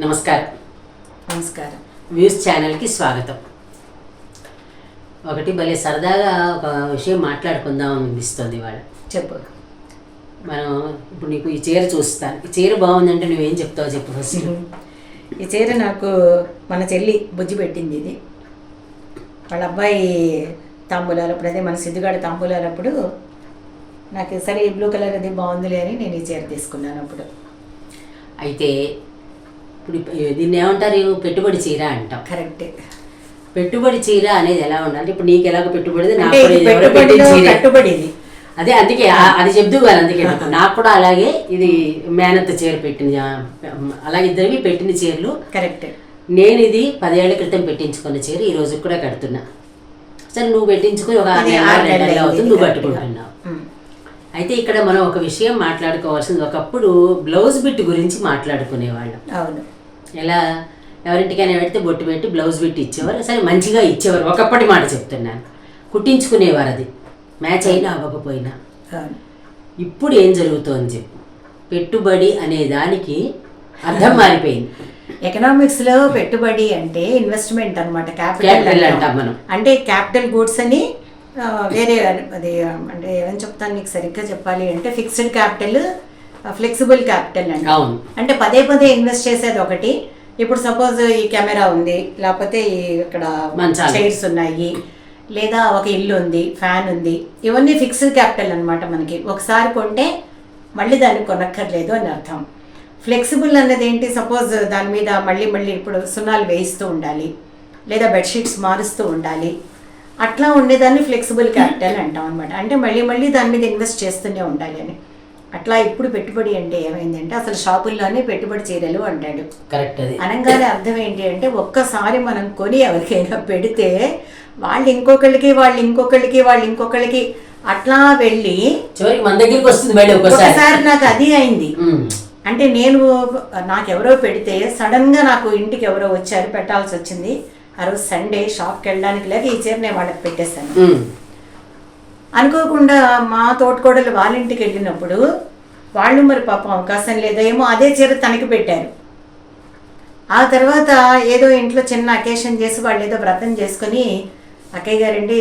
నమస్కారం. నమస్కారం. వ్యూస్ ఛానల్కి స్వాగతం. ఒకటి భలే సరదాగా ఒక విషయం మాట్లాడుకుందాం అనిపిస్తుంది ఇవాళ. చెప్పు. మనం ఇప్పుడు నీకు ఈ చీర చూస్తాను. ఈ చీర బాగుందంటే నువ్వేం చెప్తావు చెప్పు ఫస్ట్. ఈ చీర నాకు మన చెల్లి బుజ్జి పెట్టింది. ఇది వాళ్ళ అబ్బాయి తాంబూలాలప్పుడు, అదే మన సిద్ధుగాడి తాంబూలాలప్పుడు నాకు సరే ఈ బ్లూ కలర్ అది బాగుందిలే అని నేను ఈ చీర తీసుకున్నాను అప్పుడు. అయితే ఇప్పుడు దీన్ని ఏమంటారు, పెట్టుబడి చీర అంటాం. కరెక్టే. పెట్టుబడి చీర అనేది ఎలా ఉండాలి? ఇప్పుడు నీకు ఎలాగో పెట్టుబడి, కట్టుబడి ఇది. అదే అందుకే అది చెప్తూ కానీ అందుకే నాకు కూడా అలాగే ఇది మేనత్త చీర పెట్టింది, అలాగే ఇద్దరివి పెట్టిన చీరలు. కరెక్ట్. నేను ఇది 10 ఏళ్ల క్రితం పెట్టించుకున్న చీర ఈ రోజు కూడా కడుతున్నా. సరే నువ్వు పెట్టించుకుని ఒక 6 నెలలు అవుతుంది, నువ్వు కట్టుకుంటున్నావు. అయితే ఇక్కడ మనం ఒక విషయం మాట్లాడుకోవాల్సింది, ఒకప్పుడు బ్లౌజ్ బిట్ గురించి మాట్లాడుకునేవాళ్ళం. అవును. ఎలా ఎవరింటికైనా పెడితే బొట్టు పెట్టి బ్లౌజ్ బిట్ ఇచ్చేవారు. సరే మంచిగా ఇచ్చేవారు, ఒకప్పటి మాట చెప్తున్నాను. కుట్టించుకునేవారు, అది మ్యాచ్ అయినా అవ్వకపోయినా. ఇప్పుడు ఏం జరుగుతోంది చెప్పు. పెట్టుబడి అనే దానికి అర్థం మారిపోయింది. ఎకనామిక్స్లో పెట్టుబడి అంటే ఇన్వెస్ట్మెంట్ అనమాట. క్యాపిటల్ అంటాం మనం. అంటే క్యాపిటల్ గూడ్స్ అని వేరే, అది అంటే ఏమని చెప్తాను నీకు సరిగ్గా చెప్పాలి అంటే, ఫిక్స్డ్ క్యాపిటల్, ఫ్లెక్సిబుల్ క్యాపిటల్ అండి. అంటే పదే పదే ఇన్వెస్ట్ చేసేది ఒకటి. ఇప్పుడు సపోజ్ ఈ కెమెరా ఉంది, లేకపోతే ఇక్కడ చైర్స్ ఉన్నాయి, లేదా ఒక ఇల్లు ఉంది, ఫ్యాన్ ఉంది, ఇవన్నీ ఫిక్స్డ్ క్యాపిటల్ అనమాట. మనకి ఒకసారి కొంటే మళ్ళీ దాన్ని కొనక్కర్లేదు అని అర్థం. ఫ్లెక్సిబుల్ అన్నది ఏంటి, సపోజ్ దాని మీద మళ్ళీ మళ్ళీ ఇప్పుడు సున్నాలు వేయిస్తూ ఉండాలి, లేదా బెడ్షీట్స్ మారుస్తూ ఉండాలి, అట్లా ఉండేదాన్ని ఫ్లెక్సిబుల్ క్యాపిటల్ అంటాం అనమాట. అంటే మళ్ళీ మళ్ళీ దాని మీద ఇన్వెస్ట్ చేస్తూనే ఉండాలి అని. అట్లా ఇప్పుడు పెట్టుబడి అంటే ఏమైందంటే, అసలు షాపుల్లోనే పెట్టుబడి చీరలు అంటాడు. కరెక్ట్. అనగానే అర్థం ఏంటి అంటే, ఒక్కసారి మనం కొని ఎవరికైనా పెడితే వాళ్ళు ఇంకొకళ్ళకి అట్లా వెళ్ళి మన దగ్గరికి వస్తుంది. ఒకసారి నాకు అది అయింది. అంటే నాకెవరో పెడితే సడన్ గా నాకు ఇంటికి ఎవరో వచ్చారు, పెట్టాల్సి వచ్చింది. ఆ రోజు సండే, షాప్కి వెళ్ళడానికి లేక ఈ చీర నేను వాళ్ళకి పెట్టేశాను. అనుకోకుండా మా తోటకోడలు వాళ్ళ ఇంటికి వెళ్ళినప్పుడు వాళ్ళు మరి పాపం అవకాశం లేదేమో అదే చీర తనకి పెట్టారు. ఆ తర్వాత ఏదో ఇంట్లో చిన్న అకేషన్ చేసి వాళ్ళు ఏదో వ్రతం చేసుకుని, అక్కయ్య గారండి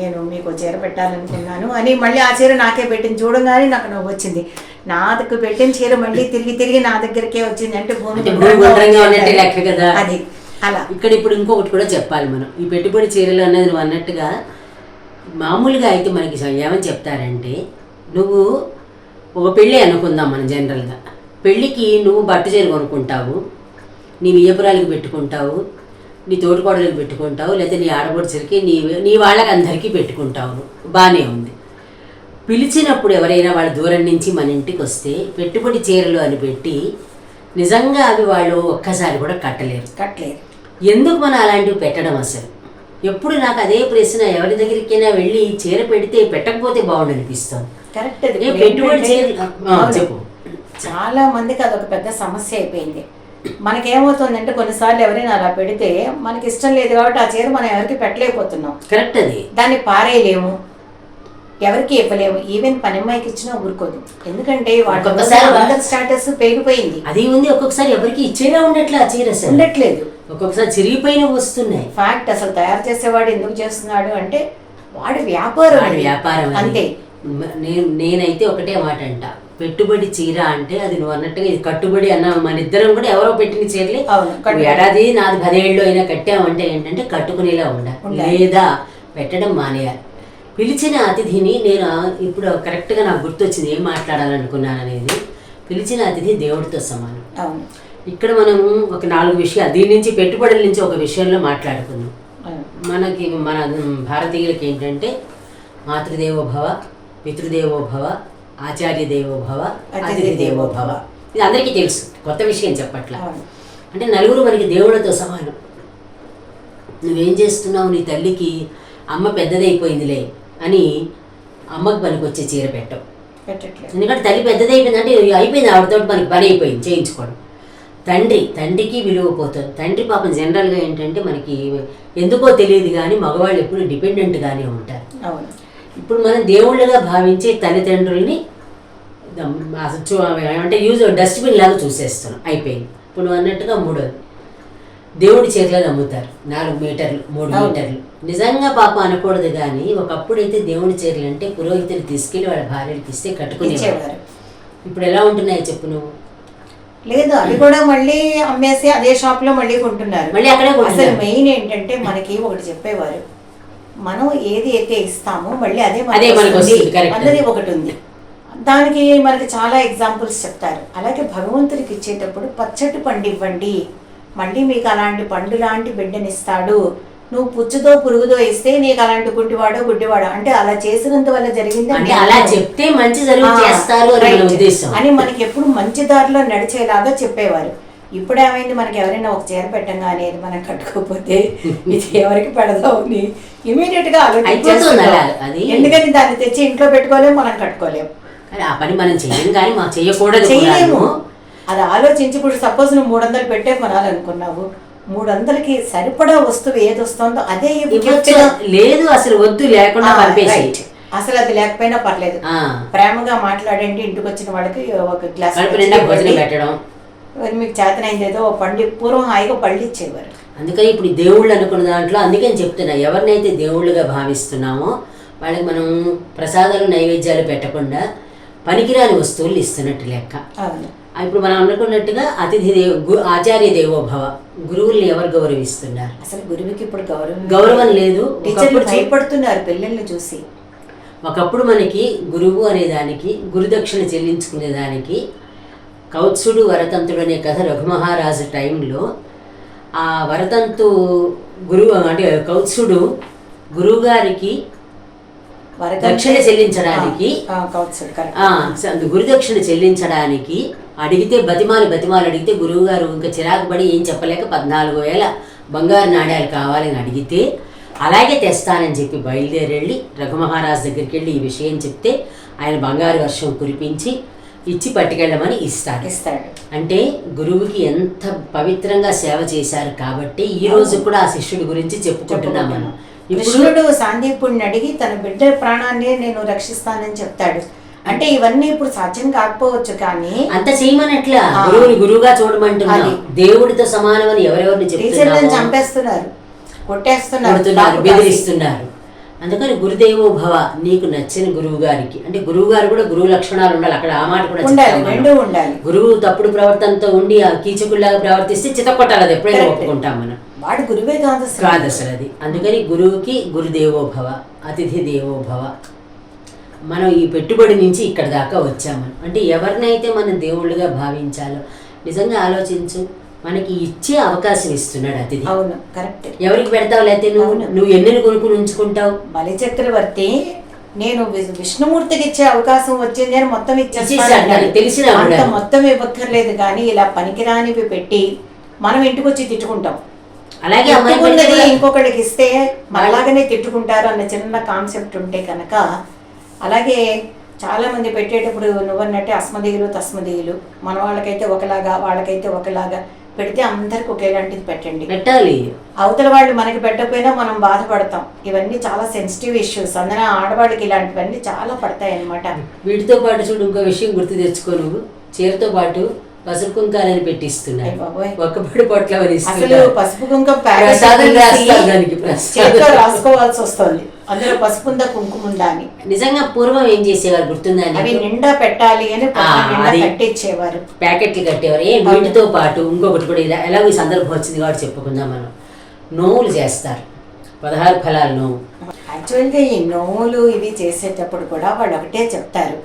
నేను మీకు చీర పెట్టాలనుకున్నాను అని మళ్ళీ ఆ చీర నాకే పెట్టింది. చూడగానే నాకు నవ్వు వచ్చింది. నాకు పెట్టిన చీర మళ్ళీ తిరిగి నా దగ్గరికే వచ్చింది. అంటే అది అలా. ఇక్కడ ఇప్పుడు ఇంకొకటి కూడా చెప్పాలి మనం. ఈ పెట్టుబడి చీరలు అనేది నువ్వు అన్నట్టుగా మామూలుగా అయితే మనకి ఏమని చెప్తారంటే, నువ్వు ఒక పెళ్ళి అనుకుందాం మనం జనరల్గా. పెళ్ళికి నువ్వు పట్టు చీర కొనుక్కుంటావు, నీ వియ్యపురాలకి పెట్టుకుంటావు, నీ తోటికోడలకు పెట్టుకుంటావు, లేదా నీ ఆడపడుచులకి నీ వాళ్ళకి అందరికీ పెట్టుకుంటావు. బాగానే ఉంది. పిలిచినప్పుడు ఎవరైనా వాళ్ళ దూరం నుంచి మన ఇంటికి వస్తే పెట్టుబడి చీరలు అని పెట్టి నిజంగా అవి వాళ్ళు ఒక్కసారి కూడా కట్టలేరు. ఎందుకు మనం అలాంటివి పెట్టడం? అసలు ఎప్పుడు నాకు అదే ప్రశ్న, ఎవరి దగ్గరికైనా వెళ్ళి చీర పెడితే పెట్టకపోతే బాగుండు అనిపిస్తాం. కరెక్ట్. పెట్టుబడి చీర చెప్పు. చాలా మందికి అదొక పెద్ద సమస్య అయిపోయింది. మనకేమవుతుందంటే కొన్నిసార్లు ఎవరైనా అలా పెడితే మనకి ఇష్టం లేదు కాబట్టి ఆ చీర మనం ఎవరికి పెట్టలేకపోతున్నాం. కరెక్ట్. అది దాన్ని పారేయలేము, ఎవరికి ఇవ్వలేము. ఈవెన్ పనిమ్మాయికి ఇచ్చినా ఊరుకోదు, ఎందుకంటే వాళ్ళ స్టాటస్ పెరిగిపోయింది. అది ఉంది. ఒక్కొక్కసారి ఎవరికి ఇచ్చేలా ఉండట్లేదు, ఒక్కొక్కసారి చిరిగిపోయిన వస్తున్నాయి. ఫ్యాక్ట్. అసలు తయారు చేసేవాడు ఎందుకు చేస్తున్నాడు అంటే వాడి వ్యాపారం అంతే. నేనైతే ఒకటే మాట అంట, పెట్టుబడి చీర అంటే అది నువ్వు అన్నట్టుగా ఇది కట్టుబడి అన్న. మన ఇద్దరం కూడా ఎవరో పెట్టిన చీరలే ఏడాది 4-10 ఏళ్ళు అయినా కట్టామంటే ఏంటంటే కట్టుకునేలా ఉండాలి, లేదా పెట్టడం మానేయాలి. పిలిచిన అతిథిని నేను ఇప్పుడు కరెక్ట్గా నాకు గుర్తొచ్చింది ఏం మాట్లాడాలనుకున్నాను అనేది. పిలిచిన అతిథి దేవుడితో సమానం. ఇక్కడ మనం ఒక 4 విషయాలు దీని నుంచి, పెట్టుబడుల నుంచి ఒక విషయంలో మాట్లాడుకున్నాం. మన భారతీయులకి ఏంటంటే మాతృదేవోభవ, పితృదేవోభవ, ఆచార్య దేవోభవ, అతిథి దేవోభవ. ఇది అందరికీ తెలుసు, కొత్త విషయం చెప్పట్లా. అంటే నలుగురు మనకి దేవుడితో సమానం. నువ్వేం చేస్తున్నావు, నీ తల్లికి అమ్మ పెద్దదైపోయిందిలే అని అమ్మకి పనికొచ్చే చీర పెట్టవు. ఎందుకంటే తల్లి పెద్దదైపోయింది అంటే అయిపోయింది, ఆవిడతో మనకి పని అయిపోయింది, చేయించుకోవడం. తండ్రికి విలువ పోతుంది. తండ్రి పాపం జనరల్గా ఏంటంటే మనకి ఎందుకో తెలియదు కానీ మగవాళ్ళు ఎప్పుడు డిపెండెంట్గానే ఉంటారు. ఇప్పుడు మనం దేవుళ్ళగా భావించే తల్లిదండ్రుల్ని అంటే డస్ట్బిన్ లాగా చూసేస్తున్నాం. అయిపోయింది. ఇప్పుడు నువ్వు అన్నట్టుగా మూడోది దేవుడి చీరలు అమ్ముతారు 4 మీటర్లు 3 మీటర్లు. నిజంగా పాపం అనకూడదు కానీ ఒకప్పుడైతే దేవుడి చీరలు అంటే పురోహితులు తీసుకెళ్లి వాళ్ళ భార్యలకు ఇస్తే కట్టుకునేవారు. ఇప్పుడు ఎలా ఉంటున్నాయి చెప్పు నువ్వు? లేదు, అది కూడా మళ్ళీ అమ్మేసి అదే షాప్ లో మళ్ళీ కొంటున్నారు. మళ్ళీ అక్కడే అసలు మెయిన్ ఏంటంటే మనకి ఒకటి చెప్పేవారు, మనం ఏది అయితే ఇస్తామో మళ్ళీ అదే అన్నది ఒకటి ఉంది. దానికి మనకి చాలా ఎగ్జాంపుల్స్ చెప్తారు. అలాగే భగవంతుడికి ఇచ్చేటప్పుడు పచ్చటి పండు ఇవ్వండి, మళ్ళీ మీకు అలాంటి పండు లాంటి బిడ్డనిస్తాడు. నువ్వు పుచ్చుతో పురుగుతో ఇస్తే నీకు అలాంటి గుడ్డివాడో గుడ్డివాడో అంటే అలా చేసినంత వల్ల జరిగింది అంటే అలా చెప్తే మంచి చేస్తారు అని మనకి ఎప్పుడు మంచి దారిలో నడిచేలాగా చెప్పేవారు. ఇప్పుడు ఏమైంది, మనకి ఎవరైనా ఒక చీర పెట్టంగానే మనం కట్టుకోకపోతే ఇది ఎవరికి పెడదామని ఇమీడియట్ గా ఆలోచించేస్తున్నారు. ఎందుకని దాన్ని తెచ్చి ఇంట్లో పెట్టుకోలేము, మనం కట్టుకోలేము. ఆ పని మనం చేయలేము కానీ మా చేయలేము. అది ఆలోచించి ఇప్పుడు సపోజ్ నువ్వు 300 పెట్టే కొనాలనుకున్నావు, 300కి సరిపడా వస్తువు ఏది వస్తుందో అదే లేదు, అసలు వద్దు లేకుండా అసలు అది లేకపోయినా పర్లేదు, ప్రేమగా మాట్లాడండి. ఇంటికి వచ్చిన వాళ్ళకి ఒక గ్లాస్ పెట్టడం, మీకు చేతనైంది ఏదో పండి పూర్వం హాయిగా పళ్ళు ఇచ్చేవారు. అందుకని ఇప్పుడు దేవుళ్ళు అనుకున్న దాంట్లో అందుకని చెప్తున్నా, ఎవరినైతే దేవుళ్ళుగా భావిస్తున్నామో వాళ్ళకి మనం ప్రసాదాలు నైవేద్యాలు పెట్టకుండా పనికిరాని వస్తువులు ఇస్తున్నట్టు లెక్క. ఇప్పుడు మనం అనుకున్నట్టుగా ఆచార్య దేవోభవ, గురువుల్ని ఎవరు గౌరవిస్తున్నారు? అసలు గురువుకి ఇప్పుడు గౌరవం లేదు. భయపడుతున్నారు పిల్లల్ని చూసి. ఒకప్పుడు మనకి గురువు అనే దానికి గురుదక్షిణ చెల్లించుకునే దానికి కౌత్సుడు వరతంతుడు అనే కథ రఘుమహారాజు టైంలో ఆ వరతంతు గురువు అంటే కౌత్సుడు గురువు గారికి దక్షిణ చెల్లించడానికి గురుదక్షిణ చెల్లించడానికి అడిగితే బతిమాలు అడిగితే గురువు గారు ఇంకా చిరాకు పడి ఏం చెప్పలేక 14,000 బంగారు నాణ్యాలు కావాలని అడిగితే అలాగే తెస్తానని చెప్పి బయలుదేరెళ్ళి రఘుమహారాజు దగ్గరికి వెళ్ళి ఈ విషయం చెప్తే ఆయన బంగారు వర్షం కురిపించి ఇచ్చి పట్టుకెళ్ళమని ఇస్తాడు. అంటే గురువుకి ఎంత పవిత్రంగా సేవ చేశారు కాబట్టి ఈ రోజు కూడా ఆ శిష్యుడి గురించి చెప్పుకుంటున్నాం మనం. కృష్ణుడు సాందీపుడిని అడిగి తన బిడ్డ ప్రాణాన్ని నేను రక్షిస్తానని చెప్తాడు. అంటే ఇవన్నీ ఇప్పుడు సాధ్యం కాకపోవచ్చు కానీ అంత చేయమనట్లా గురువుగా చూడమంటున్నారు. దేవుడితో సమానమని ఎవరెవరిని చెప్తున్నారు, చంపేస్తున్నారు, కొట్టేస్తున్నారు, బెదిరిస్తున్నారు. అందుకని గురుదేవో భవ, నీకు నచ్చిన గురువు గారికి అంటే గురువు గారు కూడా గురువు లక్షణాలు ఉండాలి. అక్కడ ఆ మాట కూడా ఉండాలి. గురువు తప్పుడు ప్రవర్తనతో ఉండి ఆ కీచకుల్లాగా ప్రవర్తిస్తే చితకొట్టాలి, అది ఎప్పుడైనా ఒప్పుకుంటాం మనం. వాడు గురువే కాదు అసలు అది. అందుకని గురువుకి గురుదేవో భవ, అతిథి దేవో భవ. మనం ఈ పెట్టుబడి నుంచి ఇక్కడ దాకా వచ్చాము. అంటే ఎవరినైతే మనం దేవుళ్ళుగా భావించాలో నిజంగా ఆలోచించు. మనకి ఇచ్చే అవకాశం ఇస్తున్నాడు అతిథి. అవును, కరెక్ట్. ఎవరికి పెడతావు? లేకపోతే నువ్వు ఎన్నెన్ని కొనుక్కుని ఉంచుకుంటావు? బలిచక్రవర్తి నేను విష్ణుమూర్తికి ఇచ్చే అవకాశం వచ్చింది అని మొత్తం ఇచ్చేసాడు, తెలిసిన మొత్తం ఇవ్వక్కర్లేదు. కానీ ఇలా పనికిరానివి పెట్టి మనం ఇంటికి వచ్చి తిట్టుకుంటాం. అలాగే ఇంకొకరికి ఇస్తే మనలాగానే తిట్టుకుంటారు అన్న చిన్న కాన్సెప్ట్ ఉంటే కనుక. అలాగే చాలా మంది పెట్టేటప్పుడు నువ్వన్నట్టే అస్మదీయులు తస్మదీయులు, మన వాళ్ళకైతే ఒకలాగా వాళ్ళకైతే ఒకలాగా పెడితే అందరికి ఒకేలాంటిది పెట్టాలి. అవతల వాళ్ళు మనకి పెట్టకపోయినా మనం బాధపడతాం. ఇవన్నీ చాలా సెన్సిటివ్ ఇష్యూస్. అందులో ఆడవాళ్ళకి ఇలాంటివన్నీ చాలా పడతాయి అన్నమాట. వీటితో పాటు చూడు, ఇంకో విషయం గుర్తు తెచ్చుకో, నువ్వు చీరతో పాటు పసుపు కుంకాలని పెట్టిస్తున్నాయి. ఒక్కపడి పొట్ల అసలు పసుపు కుంకం రాసుకోవాల్సి వస్తుంది. అందులో పసుపు ఉందా కుంకుమ ఉందా అని. నిజంగా పూర్వం ఏం చేసేవారు గుర్తుందా? అవి నిండా పెట్టాలి అని కట్టించేవారు, ప్యాకెట్లు కట్టేవారు. వీటితో పాటు ఇంకొకటి కూడా ఎలాగో ఈ సందర్భం వచ్చింది కాబట్టి చెప్పుకుందాం మనం. నోవులు చేస్తారు, 16 ఫలాలు నోవు. యాక్చువల్గా ఈ నోవులు ఇవి చేసేటప్పుడు కూడా వాళ్ళు ఒకటే చెప్తారు,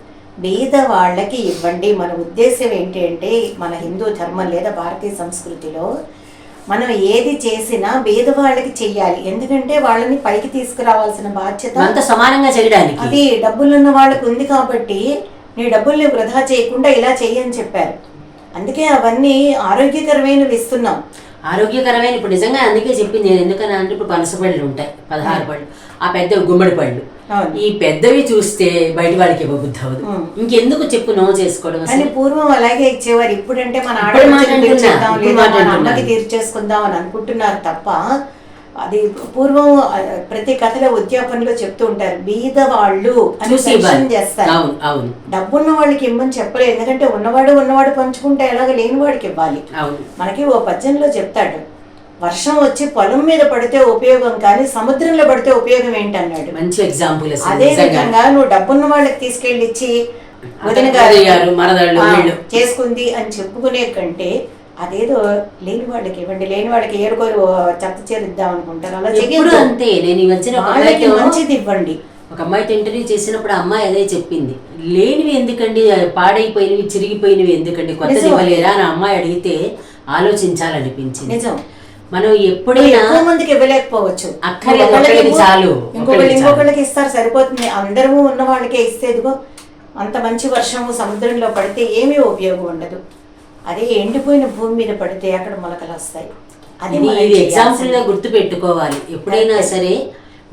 బీద వాళ్ళకి ఇవ్వండి. మన ఉద్దేశం ఏంటి అంటే మన హిందూ ధర్మం లేదా భారతీయ సంస్కృతిలో మనం ఏది చేసినా బీద వాళ్ళకి చెయ్యాలి. ఎందుకంటే వాళ్ళని పైకి తీసుకురావాల్సిన బాధ్యత అంత సమానంగా చేయడానికి అది డబ్బులున్న వాళ్ళకు ఉంది. కాబట్టి నీ డబ్బుల్ని వృధా చేయకుండా ఇలా చెయ్యని చెప్పారు. అందుకే అవన్నీ ఆరోగ్యకరమైనవి ఇస్తున్నాం. ఆరోగ్యకరమైన ఇప్పుడు నిజంగా అందుకే చెప్పింది నేను. ఎందుకని అంటే ఇప్పుడు పనస పళ్ళు ఉంటాయి 16 పళ్ళు, ఆ పెద్ద గుమ్మడి పళ్ళు. ఈ పెద్దవి చూస్తే బయట వాళ్ళకి ఇవ్వబుద్ధి అవ్వదు. ఇంకెందుకు చెప్పు నో చేసుకోవడం. అని పూర్వం అలాగే ఇచ్చేవారు. ఇప్పుడంటే మన అమ్మకి తీర్చేసుకుందాం అని అనుకుంటున్నారు తప్ప అది పూర్వం ప్రతి కథలో ఉద్యాపనలో చెప్తూ ఉంటారు, బీద వాళ్ళు అని మెన్షన్ చేస్తారు. డబ్బున్న వాళ్ళకి ఇమ్మని చెప్పలేదు, ఎందుకంటే ఉన్నవాడు పంచుకుంటే ఎలాగ లేని వాడికి ఇవ్వాలి. మనకి ఓ పద్యంలో చెప్తాడు, వర్షం వచ్చి పొలం మీద పడితే ఉపయోగం కానీ సముద్రంలో పడితే ఉపయోగం ఏంటన్నాడు. మంచి ఎగ్జాంపుల్. అదే విధంగా నువ్వు డబ్బున్న వాళ్ళకి తీసుకెళ్ళి ఇచ్చి వదిన గారు చేసుకుంది అని చెప్పుకునే కంటే అదేదో లేని వాళ్ళకి ఇవ్వండి, లేని వాళ్ళకి ఏడుకోరు చెత్త చేరిద్దాం అనుకుంటారు. అలా చెయ్యదు. అంతే. నేను ఈ మధ్యన మంచిది ఇవ్వండి. ఒక అమ్మాయితో ఇంటర్వ్యూ చేసినప్పుడు అమ్మాయి అదే చెప్పింది, లేనివి ఎందుకండి, పాడైపోయినవి చిరిగిపోయినవి ఎందుకండి, కొత్తది ఇవ్వలేరా అని అమ్మాయి అడిగితే ఆలోచించాలనిపించింది. నిజం. మనం ఎప్పుడైనా మందికి ఇవ్వలేకపోవచ్చు, చాలు ఇంకొకళ్ళకి ఇస్తారు సరిపోతుంది. అందరూ ఉన్న వాళ్ళకే ఇస్తే ఇదిగో అంత మంచి వర్షము సముద్రంలో పడితే ఏమీ ఉపయోగం ఉండదు. అదే ఎండిపోయిన భూమి మీద పడితే అక్కడ మొలకలు వస్తాయి. అది ఎగ్జాంపుల్ గా గుర్తు పెట్టుకోవాలి. ఎప్పుడైనా సరే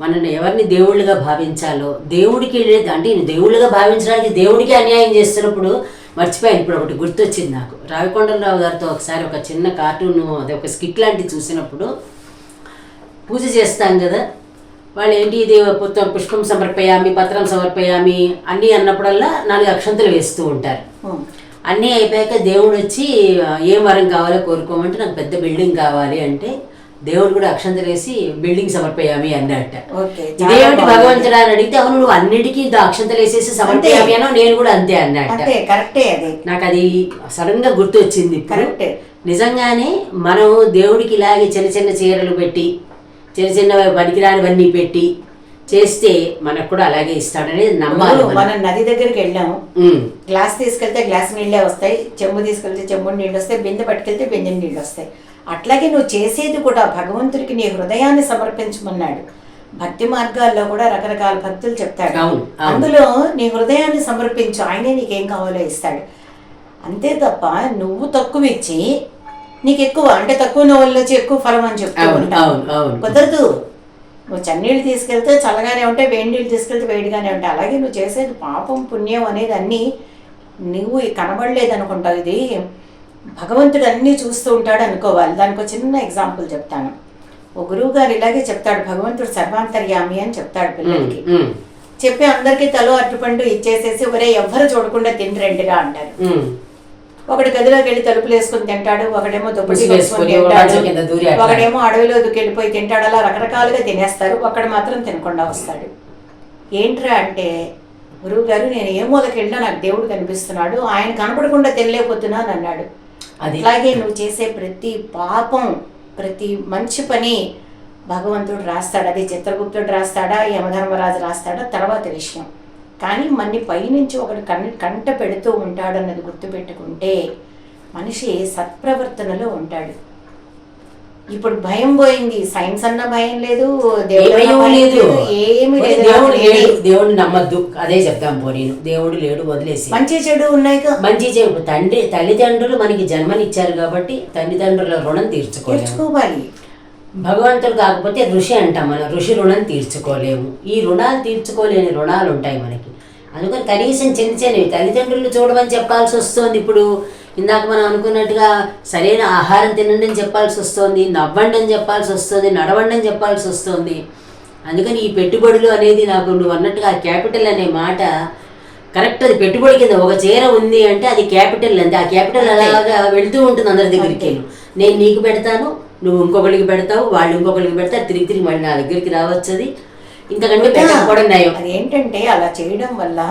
మనల్ని ఎవరిని దేవుళ్ళుగా భావించాలో, దేవుడికి అంటే దేవుళ్ళుగా భావించడానికి దేవుడికి అన్యాయం చేస్తున్నప్పుడు మర్చిపోయాను. ఇప్పుడు ఒకటి గుర్తొచ్చింది నాకు. రావికొండలరావు గారితో ఒకసారి ఒక చిన్న కార్టూన్, అది ఒక స్కిట్ లాంటివి చూసినప్పుడు, పూజ చేస్తాం కదా, వాళ్ళు ఏంటి ఇది పుష్పం సమర్పయామి, పత్రం సమర్పయామి అన్నీ అన్నప్పుడల్లా 4 అక్షంతలు వేస్తూ ఉంటారు. అన్నీ అయిపోయాక దేవుడు వచ్చి ఏం వరం కావాలో కోరుకోమంటే నాకు పెద్ద బిల్డింగ్ కావాలి అంటే దేవుడు కూడా అక్షంతలు వేసి బిల్డింగ్ సమర్పయామి అన్నట్ట. ఇదేమిటి భగవంతుడా అని అడిగితే, అవును నువ్వు అన్నిటికీ అక్షంతలు వేసేసి సమర్పయామి అనో, నేను కూడా అంతే అన్నట్ట. నాకు అది సడన్ గా గుర్తు వచ్చింది. నిజంగానే మనం దేవుడికి ఇలాగే చిన్న చిన్న చీరలు పెట్టి చిన్న చిన్న పనికిరానివన్నీ పెట్టి చేస్తే మనకు కూడా అలాగే ఇస్తాడనేది నమ్మాలి. మనం నది దగ్గరికి వెళ్ళాము, గ్లాస్ తీసుకెళ్తే గ్లాస్ నీళ్ళే వస్తాయి, చెంబు తీసుకెళ్తే చెంబు నీళ్ళు వస్తాయి, బిందె పట్టుకెళ్తే బిందె నీళ్ళు వస్తాయి. అట్లాగే నువ్వు చేసేది కూడా భగవంతుడికి నీ హృదయాన్ని సమర్పించమన్నాడు. భక్తి మార్గాల్లో కూడా రకరకాల భక్తులు చెప్తాడు, అందులో నీ హృదయాన్ని సమర్పించు, ఆయనే నీకేం కావాలో ఇస్తాడు. అంతే తప్ప నువ్వు తక్కువ ఇచ్చి నీకు ఎక్కువ, అంటే తక్కువ నోళ్ళు వచ్చి ఎక్కువ ఫలం అని చెప్తూ ఉంటావు. కుదరదు. నువ్వు చన్నీళ్ళు తీసుకెళ్తే చల్లగానే ఉంటాయి, వేడి నీళ్ళు తీసుకెళ్తే వేడిగానే ఉంటాయి. అలాగే నువ్వు చేసేది పాపం పుణ్యం అనేది అన్నీ నువ్వు కనబడలేదు అనుకుంటావు. ఇది భగవంతుడు అన్నీ చూస్తూ ఉంటాడు అనుకోవాలి. దానికి ఒక చిన్న ఎగ్జాంపుల్ చెప్తాను. ఓ గురువు గారు ఇలాగే చెప్తాడు, భగవంతుడు సర్వాంతర్యామి అని చెప్తాడు పిల్లలకి. చెప్పి అందరికీ తలో అరటిపండు ఇచ్చేసేసి ఒరే ఎవ్వరు చూడకుండా తిండ్రెండిగా అంటారు. ఒకటి గదిలోకి వెళ్ళి తలుపులు వేసుకుని తింటాడు, ఒకడేమో దుప్పటి వేసుకుని తింటాడు, ఒకడేమో అడవిలో దుకెళ్ళిపోయి తింటాడు. అలా రకరకాలుగా తినేస్తారు. ఒకడు మాత్రం తినకుండా వస్తాడు. ఏంట్రా అంటే, గురువు గారు నేను ఏ మూలకి వెళ్ళినా నాకు దేవుడు కనిపిస్తున్నాడు, ఆయన కనపడకుండా తినలేకపోతున్నాను అన్నాడు. అట్లాగే నువ్వు చేసే ప్రతి పాపం, ప్రతి మంచి పని భగవంతుడు రాస్తాడు. అది చిత్రగుప్తుడు రాస్తాడా, యమధర్మరాజు రాస్తాడా తర్వాత విషయం. కానీ మన్ని పైనుంచి ఒకటి కంట పెడుతూ ఉంటాడు అన్నది గుర్తుపెట్టుకుంటే మనిషి సత్ప్రవర్తనలో ఉంటాడు. ఇప్పుడు భయం పోయింది, సైన్స్ అన్న భయం లేదు, ఏమి లేదు. దేవుడు నమ్మద్దు, అదే చెప్తాం. పోనీను దేవుడు లేడు, వదిలేసి. మంచి చెడు ఉన్నాయి. మంచి చెడు తల్లిదండ్రులు మనకి జన్మనిచ్చారు కాబట్టి తల్లిదండ్రుల రుణం తీర్చుకోవాలి. భగవంతుడు కాకపోతే ఋషి అంటాం మనం, ఋషి రుణం తీర్చుకోలేము. ఈ రుణాలు తీర్చుకోలేని రుణాలు ఉంటాయి మనకి. అందుకని కనీసం చిన్న చిన్నవి తల్లిదండ్రులు చూడమని చెప్పాల్సి వస్తుంది. ఇప్పుడు ఇందాక మనం అనుకున్నట్టుగా సరైన ఆహారం తినండి అని చెప్పాల్సి వస్తుంది, నవ్వండి అని చెప్పాల్సి వస్తుంది, నడవండి అని చెప్పాల్సి వస్తుంది. అందుకని ఈ పెట్టుబడులు అనేది నాకు నువ్వు అన్నట్టుగా క్యాపిటల్ అనే మాట కరెక్ట్. అది పెట్టుబడి కింద. ఒక చీర ఉంది అంటే అది క్యాపిటల్ అంతే. ఆ క్యాపిటల్ అలాగా వెళుతూ ఉంటుంది అందరి దగ్గరికి. నేను నీకు పెడతాను, నువ్వు ఇంకొకరికి పెడతావు, వాళ్ళు ఇంకొకరికి పెడతారు, తిరిగి తిరిగి మళ్ళీ నా దగ్గరికి రావచ్చు. అది ఇంతకంటే పెట్టకపోవడం నయం. అది ఏంటంటే అలా చేయడం వల్ల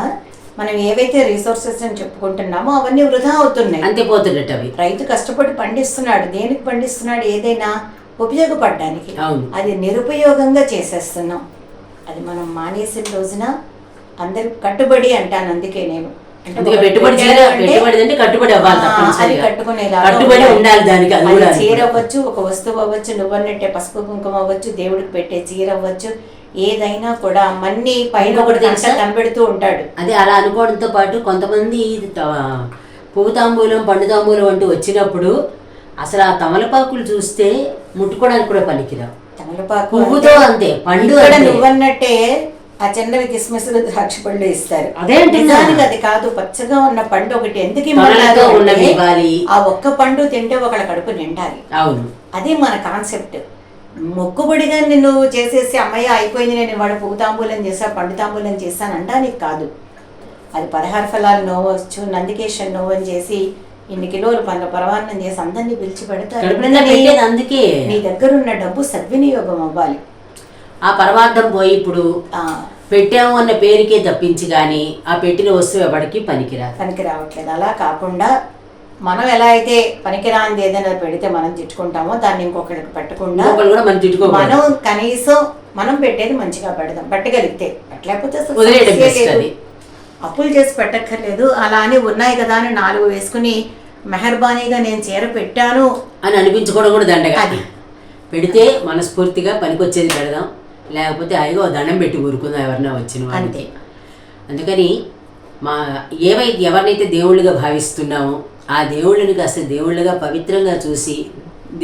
మనం ఏవైతే రిసోర్సెస్ అని చెప్పుకుంటున్నామో అవన్నీ వృధా అవుతున్నాయి, అంతే పోతున్నట్టు. అవి రైతు కష్టపడి పండిస్తున్నాడు, దేనికి పండిస్తున్నాడు? ఏదైనా ఉపయోగపడడానికి. అది నిరుపయోగంగా చేసేస్తున్నాం. అది మనం మానేసిన రోజున అందరు కట్టుబడి అంటాను. అందుకే నేను చీర అవ్వచ్చు, ఒక వస్తువు అవ్వచ్చు, నువ్వన్నట్టే పసుపు కుంకుమ అవ్వచ్చు, దేవుడికి పెట్టే చీర అవ్వచ్చు, ఏదైనా కూడా మన్ని పైన ఒకటి కనబెడుతూ ఉంటాడు. అదే అలా అనుకోవడంతో పాటు కొంతమంది పువ్వు తాంబూలం, పండు తాంబూలం అంటూ వచ్చినప్పుడు అసలు ఆ తమలపాకులు చూస్తే ముట్టుకోవడానికి కూడా పనికిరావు. తమలపాకు పువ్వుతో అంతే, పండు నువ్వన్నట్టే ఆ చిన్నవి కిస్మిస్లు, ద్రాక్ష పళ్ళు ఇస్తారు. నిజానికి అది కాదు, పచ్చగా ఉన్న పండు ఒకటి ఎందుకు ఇవ్వాలి? ఆ ఒక్క పండు తింటే ఒకళ్ళ కడుపు నిండాలి. అవును, అది మన కాన్సెప్ట్. మొక్కుబడిగా నిన్ను చేసేసి అమ్మయ్య అయిపోయింది, నేను వాడు పువ్వు తాంబూలం చేశా, పండు తాంబూలం చేశాను అనడానికి కాదు. అది 16 ఫలాలు నోవచ్చు, నందికేశ్వర నోవని చేసి ఇన్ని కిలోలు పరమాన్నం చేసి అందరినీ పిలిచి పెడతారు. అందుకే నీ దగ్గర ఉన్న డబ్బు సద్వినియోగం అవ్వాలి. ఆ పరమార్థం పోయి ఇప్పుడు పెట్టాము అన్న పేరుకే తప్పించి కానీ ఆ పెట్టిన వస్తువు ఎవరికి పనికి రావట్లేదు. అలా కాకుండా మనం ఎలా అయితే పనికిరాంది ఏదైనా పెడితే మనం తిట్టుకుంటామో దాన్ని ఇంకొకరికి పెట్టకుండా మనం కనీసం మనం పెట్టేది మంచిగా పెడదాం, పెట్టగలిగితే. పెట్టలేకపోతే అప్పులు చేసి పెట్టక్కర్లేదు. అలా అని ఉన్నాయి కదా అని 4 వేసుకుని మెహర్బానీగా నేను చీర పెట్టాను అని అనిపించుకోవడం కూడా దండగా. అది పెడితే మనస్ఫూర్తిగా పనికొచ్చేది పెడదాం, లేకపోతే అయ్యో దండం పెట్టి ఊరుకుందాం ఎవరన్నా వచ్చిన వాళ్ళకి. అందుకని ఎవరినైతే దేవుళ్ళుగా భావిస్తున్నామో ఆ దేవుళ్ళని కాస్త దేవుళ్ళుగా పవిత్రంగా చూసి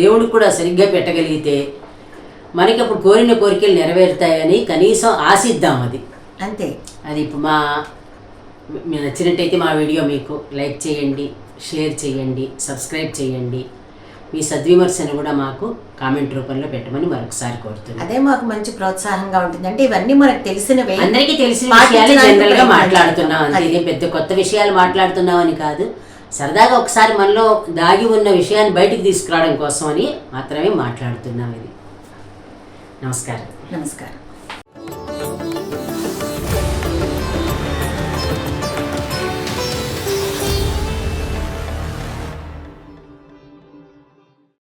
దేవుడికి కూడా సరిగ్గా పెట్టగలిగితే మనకి అప్పుడు కోరిన కోరికలు నెరవేరుతాయని కనీసం ఆశిద్దాం. అది అంతే. అది ఇప్పుడు మీకు నచ్చినట్టయితే మా వీడియో మీకు లైక్ చేయండి, షేర్ చేయండి, సబ్స్క్రైబ్ చేయండి. మీ సద్విమర్శను కూడా మాకు కామెంట్ రూపంలో పెట్టమని మరొకసారి కోరుతున్నాను. అదే మాకు మంచి ప్రోత్సాహంగా ఉంటుంది. అంటే ఇవన్నీ మనకు తెలిసినవే, అందరికీ తెలిసిన విషయాలు జనరల్ గా మాట్లాడుతున్నాం అంతే. ఇదే పెద్ద కొత్త విషయాలు మాట్లాడుతున్నాం అని కాదు, సరదాగా ఒకసారి మనలో దాగి ఉన్న విషయాన్ని బయటికి తీసుకురావడం కోసం అని మాత్రమే మాట్లాడుతున్నాం. ఇది నమస్కారం.